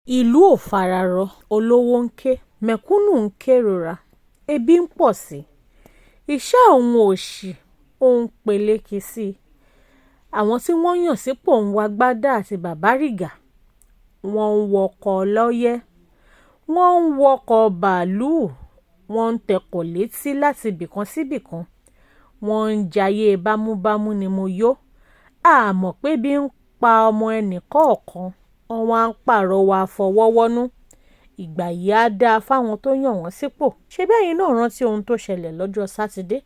Ìlú ò fararọ, olówó ń ké, mẹ̀kúnnù ń kérora, ebi ń pọ̀ sí i, iṣẹ́ òun òṣì ó ń peléke sí i. Àwọn tí wọ́n yàn sípò ń wa gbádà àti Fariga, wọ́n ń wọkọ̀ lọ́yẹ́, wọ́n ń wọkọ̀ bàálùú, wọ́n ń tẹkọ̀ létí láti ibìkan síbìkan, wọ́n ń jayé bámúbámú ni mo yó. Àmọ́ pé bí ń pa ọmọ ẹnì kọ̀ọ̀kan, wọ́n á pàrọwà fọwọ́wọ́nú. Ìgbà yìí á dáa fáwọn tó yàn wọ́n sípò. Ṣé bẹ́yìn náà rántí ohun tó ṣẹlẹ̀ lọ́jọ́ Sátidé?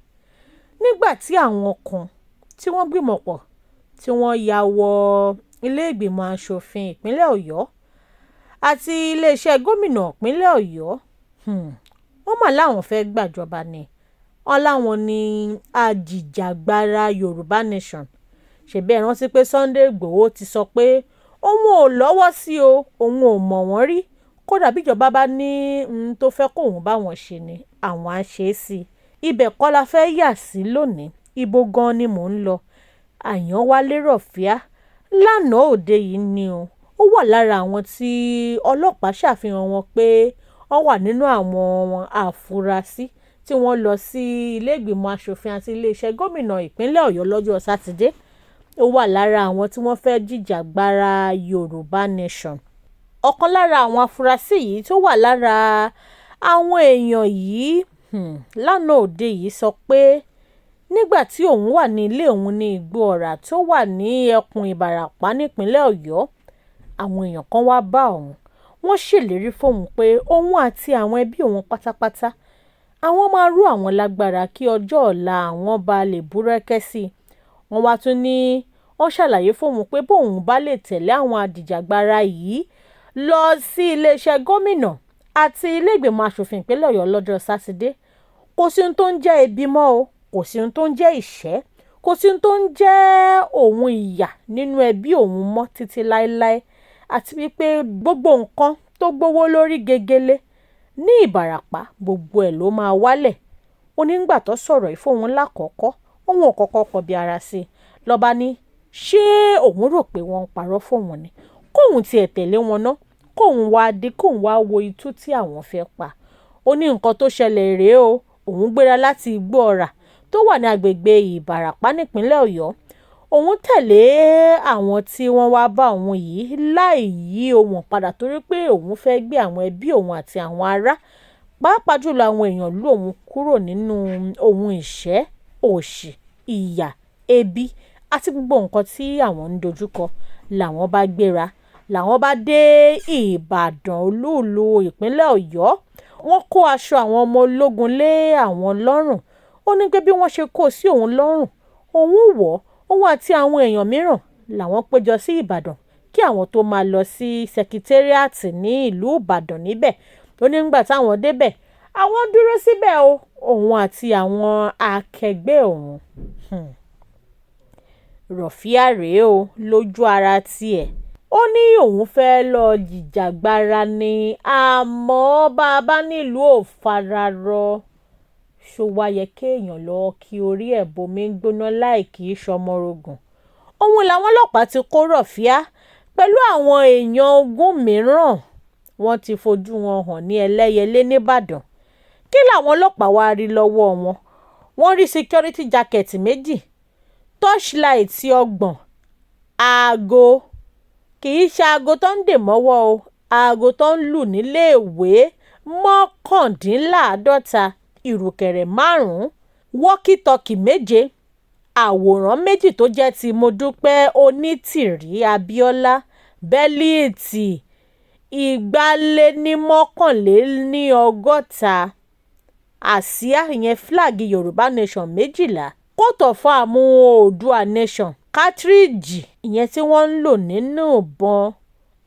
Nígbà tí àwọn kan tí wọ́n gbìmọ̀ pọ̀ tí wọ́n ya wọ ilé ìgbìmọ̀ aṣòfin ìpínlẹ̀ Ọ̀yọ́ àti iléeṣẹ́ gómìnà ìpínlẹ̀ Ọ̀yọ́, wọ́n mà láwọn fẹ́ gbàjọba ni. Wọ́n láwọn ní Ajijagbara Yorùbá Nation. Ṣèbí ẹ rántí pé Sunday Igboho ti sọ pé òun ò lọ́wọ́ sí o, òun ò mọ̀ wọ́n rí. Kódà bíjọba bá ní tó fẹ́ kóun bá wọn ṣe ni àwọn á ṣe é sí. Ibẹ̀ kọ́ la fẹ́ yà sí lónìí. Ibo gan ni mò ń lọ? Àyànwálé Rọ̀fíà lánàá òde yìí ni o. Ó wà lára àwọn tí ọlọ́pàá ṣàfihàn wọn pé wọ́n wà nínú àwọn àfúrásì tí wọ́n lọ sí ilé ìgbìmọ̀ aṣòfin àti iléeṣẹ́ gómìnà ìpínlẹ̀ Ọ̀yọ́ lọ́jọ́ Sátidé. Ó wà lára àwọn tí wọ́n fẹ́ jìjàgbara Yorùbá Nation. Ọ̀kan lára àwọn afurasí yìí tó wà lára àwọn èèyàn yìí lánàá òde yìí sọ pé nígbà tí òun wà ní ilé òun ní Igbó Ọ̀rà tó wà ní ẹkùn Ìbàràpá nípínlẹ̀ Ọ̀yọ́, àwọn èèyàn kan wá bá òun. Wọ́n ṣèlérí fóun pé òun àti àwọn ẹbí òun pátápátá àwọn máa rú àwọn lágbára kí ọjọ́ ọ̀la àwọn bá lè búrẹ́kẹ́ sí i. Wọ́n wá tún ní wọ́n ṣàlàyé fóun pé bóun bá lè tẹ̀lé àwọn Ajijagbara yìí lọ sí iléeṣẹ́ gómìnà àti ilé ìgbìmọ̀ aṣòfin ìpínlẹ̀ Ọ̀yọ́ lọ́jọ́ Sátidé, kò sí ohun tó ń jẹ́ ebi mọ́ o, kò sí ohun tó ń jẹ́ ìṣẹ́, kò sí ohun tó ń jẹ́ òun ìyà nínú ẹbí òun mọ́ títí láéláé, àti wípé gbogbo nǹkan tó gbówó lórí gegele ní Ìbàràpá gbogbo ẹ̀ ló máa wálẹ̀. Ó ní nígbà tó sọ̀rọ̀ ìfowópamọ́ lákọ̀ọ́kọ́ òun ò kọ́kọ́ kọbi ara sí i. Lọ́ba ní ṣé òun rò pé wọ́n ń parọ́ fóun ni? Kóun tiẹ̀ tẹ̀lé wọn ná, kóun wá dé, kóun wá wo itú tí àwọn fẹ́ pa. Ó ní nǹkan tó ṣẹlẹ̀ rèé o. Òun gbéra láti Igbó Ọ̀rà tó wà ní agbègbè Ìbàràpá nípínlẹ̀ Ọ̀yọ́. Òun tẹ̀lé àwọn tí wọ́n wá bá òun yìí láì yí ohùn padà torí pé òun fẹ́ gbé àwọn ẹbí òun àti àwọn ará, pàápàá jùlọ àwọn èèyàn lù òun kúrò nínú ohun ìṣẹ́, òṣì, ìyà, ebi àti gbogbo nǹkan tí àwọn ń dojúkọ. Làwọn bá gbéra, làwọn bá dé Ìbàdàn olúùlú ìpínlẹ̀ Ọ̀yọ́. Wọ́n kó aṣọ àwọn ọmọ ológun lé àwọn lọ́rùn. Ó ní pé bí wọ́n ṣe kó sí òun lọ́rùn, òun wọ̀, òun àti àwọn èèyàn mìíràn làwọn péjọ sí Ìbàdàn kí àwọn tó máa lọ sí sẹkítẹ́ríàtì ní ìlú Ìbàdàn níbẹ̀. Ó ní nígbà táwọn débẹ̀, àwọn dúró síbẹ̀ o, òun àti àwọn akẹgbẹ́ òun. Rọ̀fíà rèé o lójú ara tiẹ̀. Ó ní òun fẹ́ lọ jìjàgbara ni, àmọ́ bàbá nílùú ò fararọ. Ṣó wá yẹ kéèyàn lọ kí orí ẹ̀ bomi ń gbóná láì kì í ṣọmọrogùn. Òun làwọn ọlọ́pàá ti kó Rọ̀fíà pẹ̀lú àwọn èèyàn ogún mìíràn. Wọ́n ti fojú wọn hàn ní Ẹlẹ́yẹlé nìbàdàn. Kí làwọn ọlọ́pàá wá rí lọ́wọ́ wọn? Wọ́n rí security jacket méjì, torchlight 30, aago, kì í ṣe aago tó ń dè mọ́wọ́ o, aago tó ń lù níléèwé 49, ìrùkẹ̀rẹ̀ 5, walkie-talkie 7, àwòrán 2 tó jẹ́ ti Modúpẹ́ Onítìrí Abíọ́lá, bẹ́líìtì 261, àsíá ìyẹn flag Yorùbá Nation 12, coat of arm Oòduà Nation, cartridge ìyẹn tí wọ́n ń lò nínú ìbọn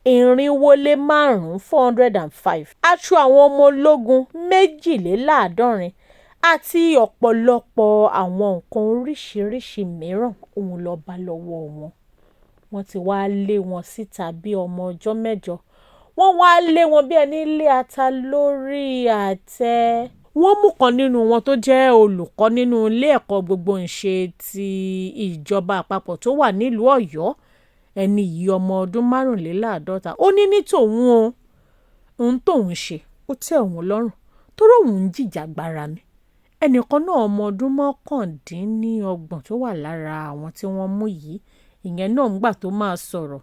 405, aṣọ àwọn ọmọ ológun 72 àti ọ̀pọ̀lọpọ̀ àwọn nǹkan oríṣiríṣi mìíràn òun lọ bá lọ́wọ́ wọn. Wọ́n ti wá lé wọn síta bí ọmọ ọjọ́ mẹ́jọ. Wọ́n wá lé wọn bí ẹni lé ata lórí àtẹ. Wọ́n mú kan nínú wọn tó jẹ́ olùkọ́ nínú ilé ẹ̀kọ́ gbogboǹṣe ti ìjọba àpapọ̀ tó wà nílùú Ọ̀yọ́. Ẹni yìí ọmọ ọdún 45. Ó ní ní tòun o, ohun tóun ṣe ó tẹ́ òun lọ́rùn torí òun ń jìjàgbara ni. Ẹnìkan náà ọmọ ọdún 29 tó wà lára àwọn tí wọ́n mú yìí, ìyẹn náà ńgbà tó máa sọ̀rọ̀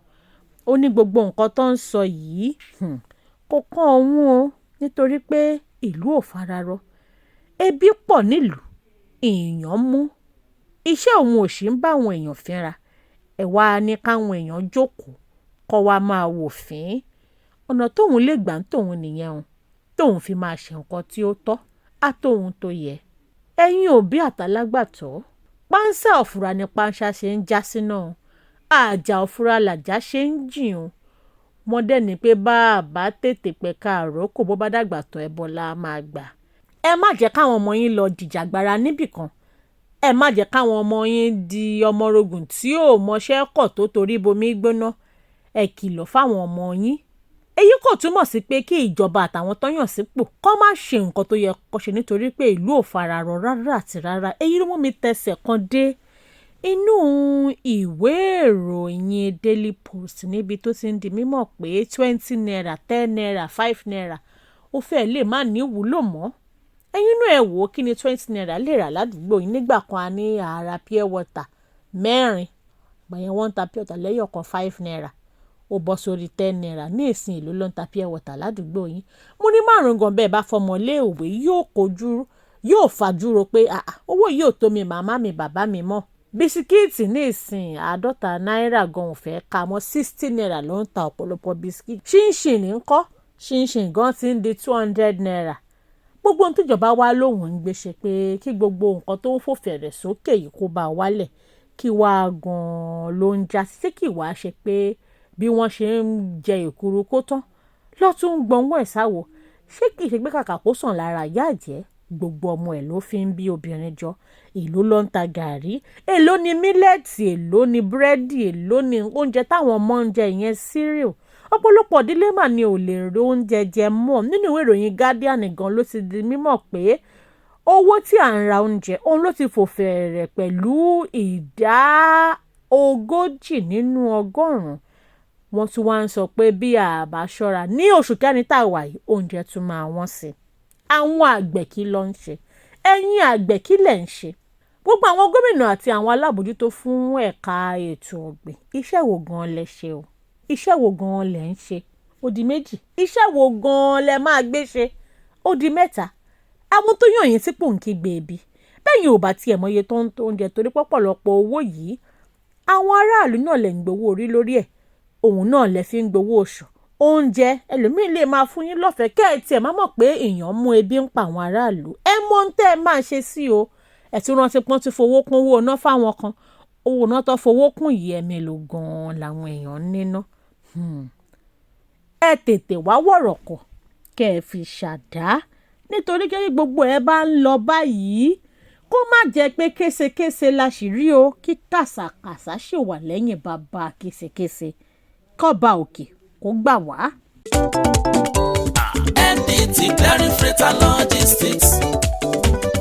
ó ní gbogbo nǹkan tó ń sọ yìí kò kàn òun o, nítorí pé ìlú ò fararọ, ebi pọ̀ nílùú, èèyàn mú, iṣẹ́ òun ò sì ń bá àwọn èèyàn fínra, ẹ̀ wá ní káwọn èèyàn jókòó kọ́ wa máa wò fín. Ọ̀nà tóun lè gbà ń tòun nìyẹn o, tóun fi máa ṣe nǹkan tí ó tọ́ àtòun tó yẹ. Ẹ̀yin òbí àtàlágbàtọ́, pánsá òfura ni pánsá ṣe ń já síná, àjà òfura làjà ṣe ń jìn o. Wọ́n dẹ̀ ní pé bá a bá tètè pẹ̀ka àrókò bó bá dàgbà tán ẹbọ la máa gbà. Ẹ má jẹ́ káwọn ọmọ yín lọ jìjàgbara níbìkan, ẹ má jẹ́ káwọn ọmọ yín di ọmọrogùn tí ò mọṣẹ́ kọ̀ tó torí bomi gbóná. Ẹ kìlọ̀ fáwọn ọmọ yín. Èyí kò túmọ̀ sí pé kí ìjọba àtàwọn tó yàn sípò kó má ṣe nǹkan tó yẹ kó ṣe nítorí pé ìlú ò fararọ rárá àti rárá. Èyí ló mú mi tẹsẹ̀ kan dé inú ìwé ìròyìn Daily Post níbi tó ti ń di mímọ̀ pé 20 naira, 10 naira, 5 naira ó fẹ́ lè má ní ìwúlò mọ́. Ẹ̀yin náà ẹ wò ó, kí ni 20 naira lè rà ládùúgbò yín nígbà kan a ní àrà pure water 4, gbàyẹn wọ́n ń ta pure water lẹ́yọ̀ kan 5 naira. Ó bọ́ sórí 10 naira ní ìsìn ìlú ló ń ta pure water ládùúgbò yín. Mo ní 5 gan bẹ́ẹ̀ bá fọmọ léèwé yóò fàjúrò pé owó yìí ò tó mi màmá mi bàbá mi mọ́. Bisikíìtì ní ìsìn 50 naira gan ò fẹ́ ka mọ́, 60 naira ló ń ta ọ̀pọ̀lọpọ̀ bisikíìtì. Ṣínṣìn ńkọ́, ṣínṣìn gan ti ń di 200 naira. Gbogbo ohun tíjọba wá lóhùn ń gbé ṣe pé kí gbogbo nǹkan tó ń fò fẹ̀rẹ̀ sókè yìí kó bá wálẹ̀, kí wá gan ló ń já sí, kí wá ṣe pé bí wọ́n ṣe ń jẹ èkuru kó tán lọ́tún ń gbọ́nwọ́ ẹ̀ sáwo. Ṣé kìí ṣe pé kàkà kó sàn lára ìyá àjẹ́, gbogbo ọmọ ẹ̀ ló fi ń bí obìnrin jọ. Èló ló ń ta gàrí, èló ni mílẹ̀tì, èló ni búrẹ́dì, èló ni oúnjẹ táwọn ọmọ ń jẹ, ìyẹn cereal. Ọ̀pọ̀lọpọ̀ ìdílé mà ni ò lè rí oúnjẹ jẹ mọ́. Nínú ìwé ìròyìn Guardian gan ló ti di mímọ̀ pé owó tí à ń ra oúnjẹ òun ló ti fò fẹ̀rẹ̀ pẹ̀lú ìdá 40 nínú 100. Wọ́n tún wá ń sọ pé bí a bá ṣọ́ra ní oṣù kẹrin tá a wà yìí, oúnjẹ tún máa wọ́n sí. Àwọn àgbẹ̀ kí ló ń ṣe? Ẹ̀yin àgbẹ̀ kí lẹ̀ ń ṣe? Gbogbo àwọn gómìnà àti àwọn alábòójútó fún ẹ̀ka ètò ọ̀gbìn, iṣẹ́ wo gan lẹ ṣe o? Iṣẹ́ wo gan lẹ ń ṣe? Ó di 2. Iṣẹ́ wo gan lẹ máa gbé ṣe? Ó di 3. Àwọn tó yàn yín sípò ń kígbe ebi. Bẹ́yìn ò bá tiẹ̀ mọye tó ń tó oúnjẹ torí pọ̀pọ̀lọpọ̀ owó yìí àwọn aráàlú náà lè ń gbowó orí lórí ẹ̀. Òun náà lè fi ń gbowó oṣù. Oúnjẹ ẹlòmíì lè máa fún yín lọ́fẹ̀ẹ́ kẹ́ ẹ tiẹ̀ má mọ̀ pé èèyàn mú ebi ń pa àwọn aráàlú. Ẹ mọ̀ ohun tẹ́ ẹ máa ṣe sí o. Ẹ tún rántí pọ́n ti fowó kún owó iná fáwọn kan. Owó iná tó fowó kún yìí ẹ̀mélòó gan-an làwọn èèyàn ń níná. Ẹ tètè wá wọ̀rọ̀kọ̀ kẹ́ ẹ fi ṣàdá, nítorí kí gbogbo ẹ bá ń lọ báyìí kó má jẹ́ pé késekése la ṣì rí o, kí kàsàkàsà ṣì wà lẹ́yìn bàbá késekése. Kọ́ba òkè kó gbà wá. NDT Clearing Freight and Logistics,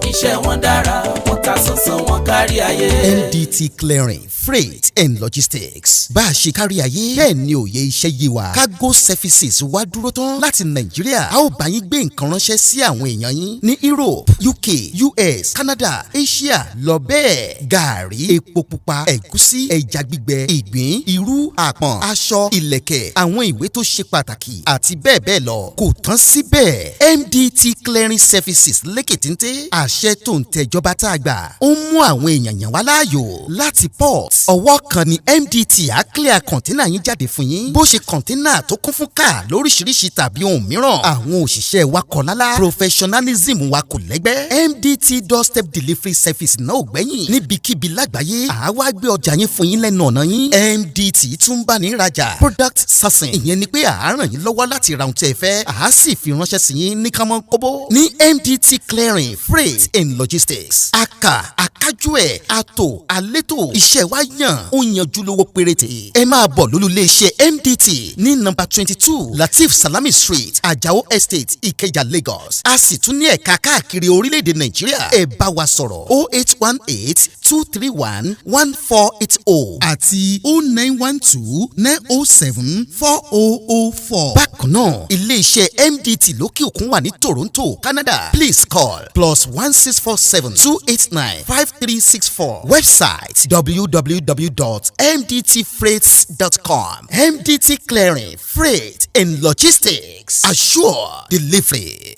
iṣẹ́ wọn dára, wọ́n ta sánsán, wọ́n kárí ayé. NDT Clearing Freight and Logistics, bá a ṣe kárí ayé bẹ́ẹ̀ ni òye iṣẹ́ yé wa. Cargo services wá dúró tán láti Nàìjíríà. A ó bá yín gbé nǹkan ránṣẹ́ sí àwọn èèyàn yín ní Europe, UK, US, Canada, Asia lọ bẹ́ẹ̀. Gàrí, epo pupa, ẹ̀gúsí, ẹja gbígbẹ, ìgbín, irú, àpọ̀n, aṣọ, ìlẹ̀kẹ̀, àwọn ìwé tó ṣe pàtàkì àti bẹ́ẹ̀ bẹ́ẹ̀ lọ. Kò tán síbẹ̀, MDT Clearing Services lékè téńté. Àṣẹ tó ń tẹjọba tá a gbà ó ń mú àwọn èèyàn yàn wá láàyò láti port. Ọwọ́ kan ni MDT á clear kọ̀ńténà yín jáde fún yín. Bó ṣe kọ̀ńténà tó kún fún káà lóríṣiríṣi tàbí ohun mìíràn. Àwọn òṣìṣẹ́ wa kọ̀ lálá. Professionalism wa kò lẹ́gbẹ́. MDT doorstep delivery service náà ò gbẹ́yìn. Níbikíbi lágbàáyé àwa gbé ọjà yín fún yín lẹ́nu ọ̀nà yín. MDT tún bá ní rajà. Product sourcing, ìyẹn ni pé à á ràn yín lọ́wọ́ láti ra ohun tí ẹ fẹ́. À á sì fi ránṣẹ́ sí yín ní kánmọ́ kóbó. Ní MDT Clearing Freight and Logistics, aka akájú ẹ̀ àtò àlétò iṣẹ́ wa yàn ó yanjú lówó péréte ẹ máa bọ̀ lólùléeṣẹ́ MDT ní nọ́mbà 22 Latif Salami Street Ajao Estate Ìkẹjà Lagos a sì tún ní ẹ̀ka káàkiri orílẹ̀-èdè Nàìjíríà ẹ bá wa sọ̀rọ̀ 08182311480 àti 09129074004. bákan náà ilé-iṣẹ́ MDT lókè òkun wà ní Toronto Canada please call +16472895364 website www.mdtfreights.com. MDT Clearing Freight and Logistics assure delivery.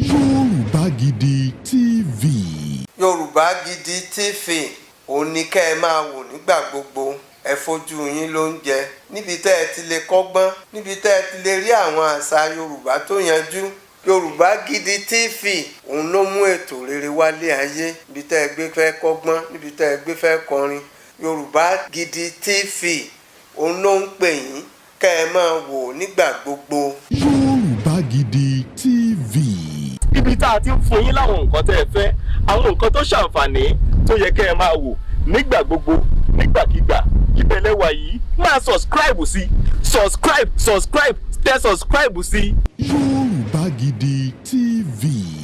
Yorùbá Gidi TV. Yorùbá Gidi TV òun ni kẹ́ ẹ máa wò nígbà gbogbo ẹ fojú yín ló ń jẹ níbi tẹ́ ẹ ti lè kọ́gbọ́n níbi tẹ́ ẹ ti lè rí àwọn àṣà Yorùbá tó yanjú. Yorùbá Gidi TV òun ló mú ètò rere wálé ayé níbi tẹ́ ẹ gbé fẹ́ kọ́gbọ́n níbi tẹ́ ẹ gbé fẹ́ kọrin. Yorùbá Gidi TV òun ló ń pè yín kẹ́ ẹ máa wò nígbà gbogbo. Yorùbá Gidi TV. Ibi tá a ti ń fún yín láwọn nǹkan tẹ́ ẹ fẹ́ àwọn nǹkan tó ṣàǹfààní tó yẹ kẹ́ ẹ máa wò nígbà gbogbo nígbàkigbà ìbẹ̀lẹ̀ wà yìí máa subscribe sí subscribe tẹ subscribe sí. Yorùbá Gidi TV.